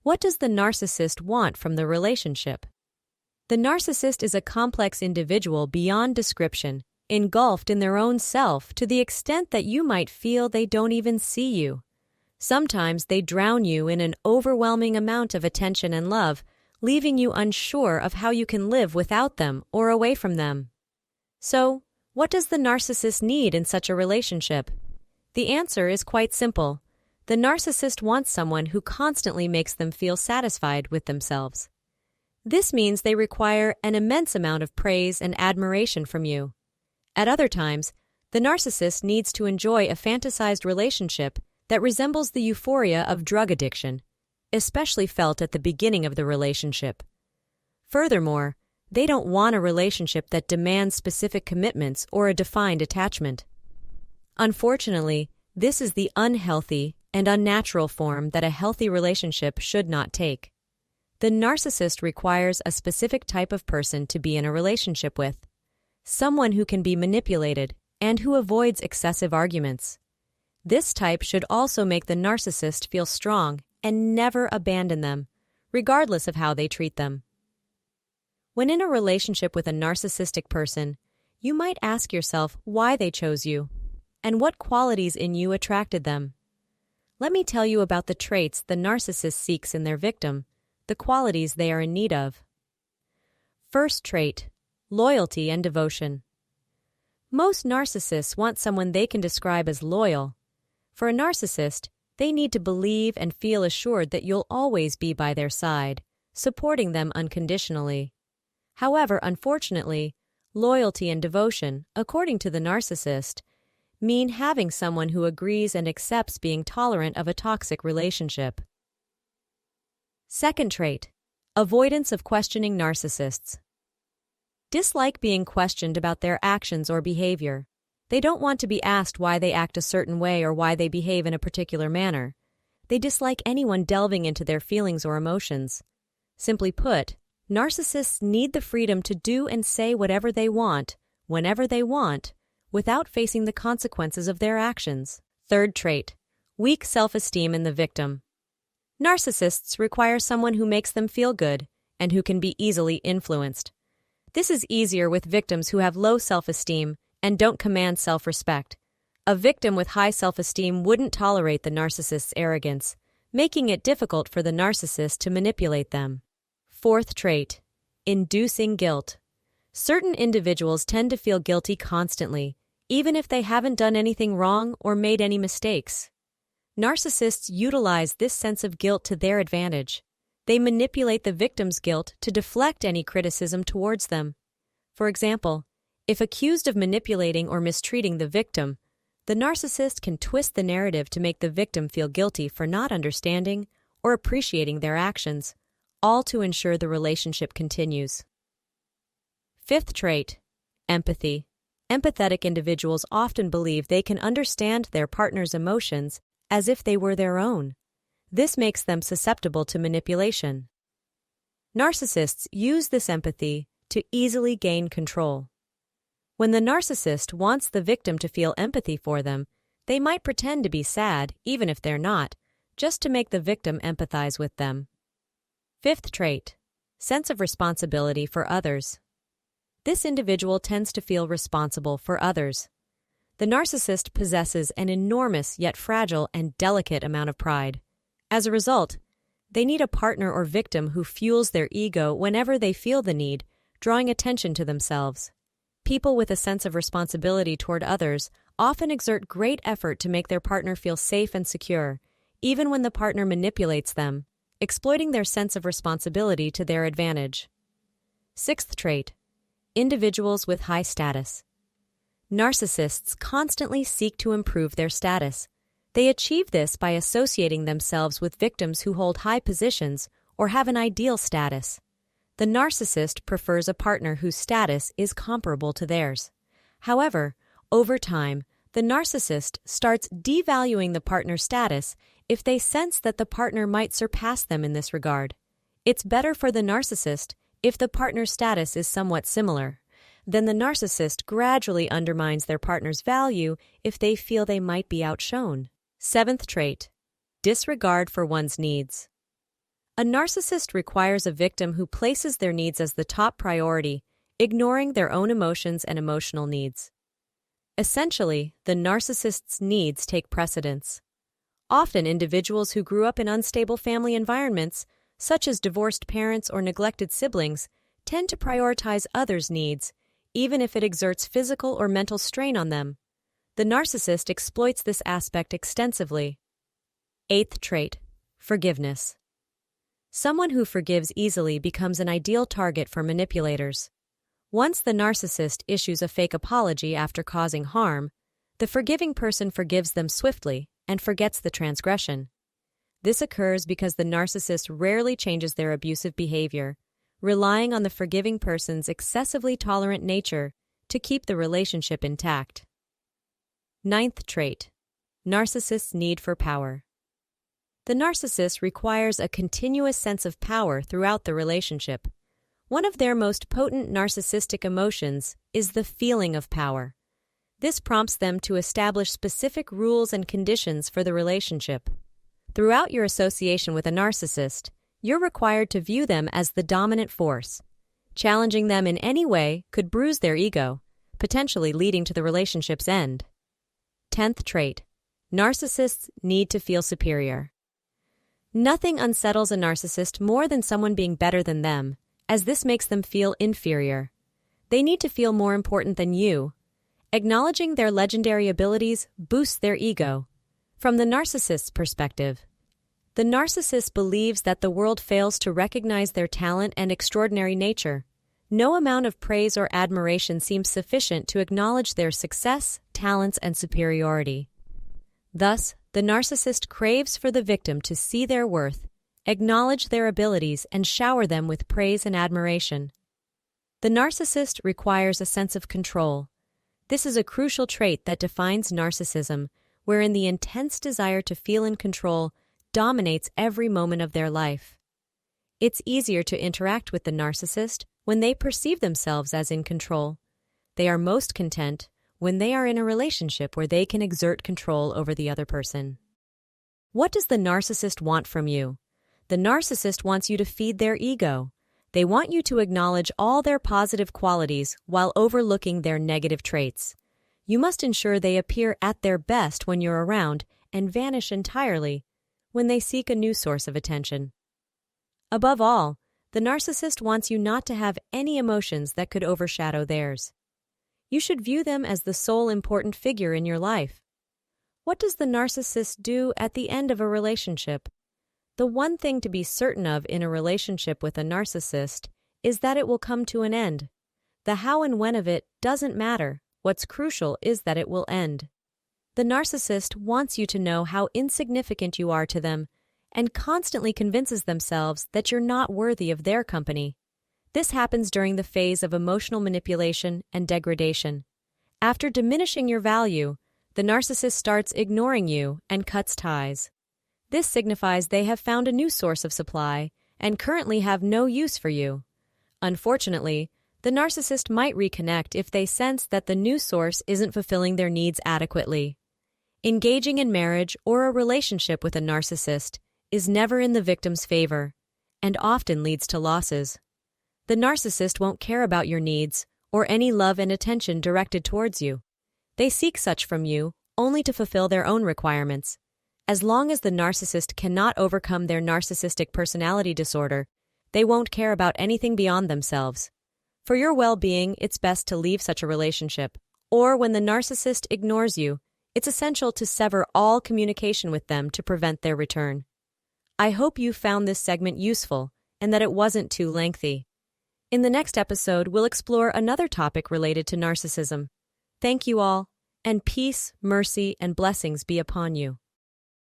What does the narcissist want from the relationship? The narcissist is a complex individual beyond description, engulfed in their own self to the extent that you might feel they don't even see you. Sometimes they drown you in an overwhelming amount of attention and love, leaving you unsure of how you can live without them or away from them. So, what does the narcissist need in such a relationship? The answer is quite simple. The narcissist wants someone who constantly makes them feel satisfied with themselves. This means they require an immense amount of praise and admiration from you. At other times, the narcissist needs to enjoy a fantasized relationship that resembles the euphoria of drug addiction, especially felt at the beginning of the relationship. Furthermore, they don't want a relationship that demands specific commitments or a defined attachment. Unfortunately, this is the unhealthy and unnatural form that a healthy relationship should not take. The narcissist requires a specific type of person to be in a relationship with, someone who can be manipulated and who avoids excessive arguments. This type should also make the narcissist feel strong and never abandon them, regardless of how they treat them. When in a relationship with a narcissistic person, you might ask yourself why they chose you and what qualities in you attracted them. Let me tell you about the traits the narcissist seeks in their victim, the qualities they are in need of. First trait, loyalty and devotion. Most narcissists want someone they can describe as loyal. For a narcissist, they need to believe and feel assured that you'll always be by their side, supporting them unconditionally. However, unfortunately, loyalty and devotion, according to the narcissist, mean having someone who agrees and accepts being tolerant of a toxic relationship. Second trait, avoidance of questioning narcissists. Dislike being questioned about their actions or behavior. They don't want to be asked why they act a certain way or why they behave in a particular manner. They dislike anyone delving into their feelings or emotions. Simply put, narcissists need the freedom to do and say whatever they want, whenever they want, without facing the consequences of their actions. Third trait, weak self-esteem in the victim. Narcissists require someone who makes them feel good and who can be easily influenced. This is easier with victims who have low self-esteem and don't command self-respect. A victim with high self-esteem wouldn't tolerate the narcissist's arrogance, making it difficult for the narcissist to manipulate them. Fourth trait, inducing guilt. Certain individuals tend to feel guilty constantly, even if they haven't done anything wrong or made any mistakes. Narcissists utilize this sense of guilt to their advantage. They manipulate the victim's guilt to deflect any criticism towards them. For example, if accused of manipulating or mistreating the victim, the narcissist can twist the narrative to make the victim feel guilty for not understanding or appreciating their actions, all to ensure the relationship continues. Fifth trait, empathy. Empathetic individuals often believe they can understand their partner's emotions as if they were their own. This makes them susceptible to manipulation. Narcissists use this empathy to easily gain control. When the narcissist wants the victim to feel empathy for them, they might pretend to be sad, even if they're not, just to make the victim empathize with them. Fifth trait, sense of responsibility for others. This individual tends to feel responsible for others. The narcissist possesses an enormous yet fragile and delicate amount of pride. As a result, they need a partner or victim who fuels their ego whenever they feel the need, drawing attention to themselves. People with a sense of responsibility toward others often exert great effort to make their partner feel safe and secure, even when the partner manipulates them, exploiting their sense of responsibility to their advantage. Sixth trait, individuals with high status. Narcissists constantly seek to improve their status. They achieve this by associating themselves with victims who hold high positions or have an ideal status. The narcissist prefers a partner whose status is comparable to theirs. However, over time, the narcissist starts devaluing the partner's status if they sense that the partner might surpass them in this regard. It's better for the narcissist if the partner's status is somewhat similar. Then the narcissist gradually undermines their partner's value if they feel they might be outshone. Seventh trait, disregard for one's needs. A narcissist requires a victim who places their needs as the top priority, ignoring their own emotions and emotional needs. Essentially, the narcissist's needs take precedence. Often, individuals who grew up in unstable family environments, such as divorced parents or neglected siblings, tend to prioritize others' needs, even if it exerts physical or mental strain on them. The narcissist exploits this aspect extensively. 8th trait: forgiveness. Someone who forgives easily becomes an ideal target for manipulators. Once the narcissist issues a fake apology after causing harm, the forgiving person forgives them swiftly and forgets the transgression. This occurs because the narcissist rarely changes their abusive behavior, relying on the forgiving person's excessively tolerant nature to keep the relationship intact. 9th trait: narcissist's need for power. The narcissist requires a continuous sense of power throughout the relationship. One of their most potent narcissistic emotions is the feeling of power. This prompts them to establish specific rules and conditions for the relationship. Throughout your association with a narcissist, you're required to view them as the dominant force. Challenging them in any way could bruise their ego, potentially leading to the relationship's end. 10th trait: narcissists need to feel superior. Nothing unsettles a narcissist more than someone being better than them, as this makes them feel inferior. They need to feel more important than you. Acknowledging their legendary abilities boosts their ego. From the narcissist's perspective, the narcissist believes that the world fails to recognize their talent and extraordinary nature. No amount of praise or admiration seems sufficient to acknowledge their success, talents, and superiority. Thus, the narcissist craves for the victim to see their worth, acknowledge their abilities, and shower them with praise and admiration. The narcissist requires a sense of control. This is a crucial trait that defines narcissism, wherein the intense desire to feel in control dominates every moment of their life. It's easier to interact with the narcissist when they perceive themselves as in control. They are most content when they are in a relationship where they can exert control over the other person. What does the narcissist want from you? The narcissist wants you to feed their ego. They want you to acknowledge all their positive qualities while overlooking their negative traits. You must ensure they appear at their best when you're around and vanish entirely when they seek a new source of attention. Above all, the narcissist wants you not to have any emotions that could overshadow theirs. You should view them as the sole important figure in your life. What does the narcissist do at the end of a relationship? The one thing to be certain of in a relationship with a narcissist is that it will come to an end. The how and when of it doesn't matter. What's crucial is that it will end. The narcissist wants you to know how insignificant you are to them and constantly convinces themselves that you're not worthy of their company. This happens during the phase of emotional manipulation and degradation. After diminishing your value, the narcissist starts ignoring you and cuts ties. This signifies they have found a new source of supply and currently have no use for you. Unfortunately, the narcissist might reconnect if they sense that the new source isn't fulfilling their needs adequately. Engaging in marriage or a relationship with a narcissist is never in the victim's favor and often leads to losses. The narcissist won't care about your needs or any love and attention directed towards you. They seek such from you only to fulfill their own requirements. As long as the narcissist cannot overcome their narcissistic personality disorder, they won't care about anything beyond themselves. For your well-being, it's best to leave such a relationship. Or when the narcissist ignores you, it's essential to sever all communication with them to prevent their return. I hope you found this segment useful and that it wasn't too lengthy. In the next episode, we'll explore another topic related to narcissism. Thank you all, and peace, mercy, and blessings be upon you.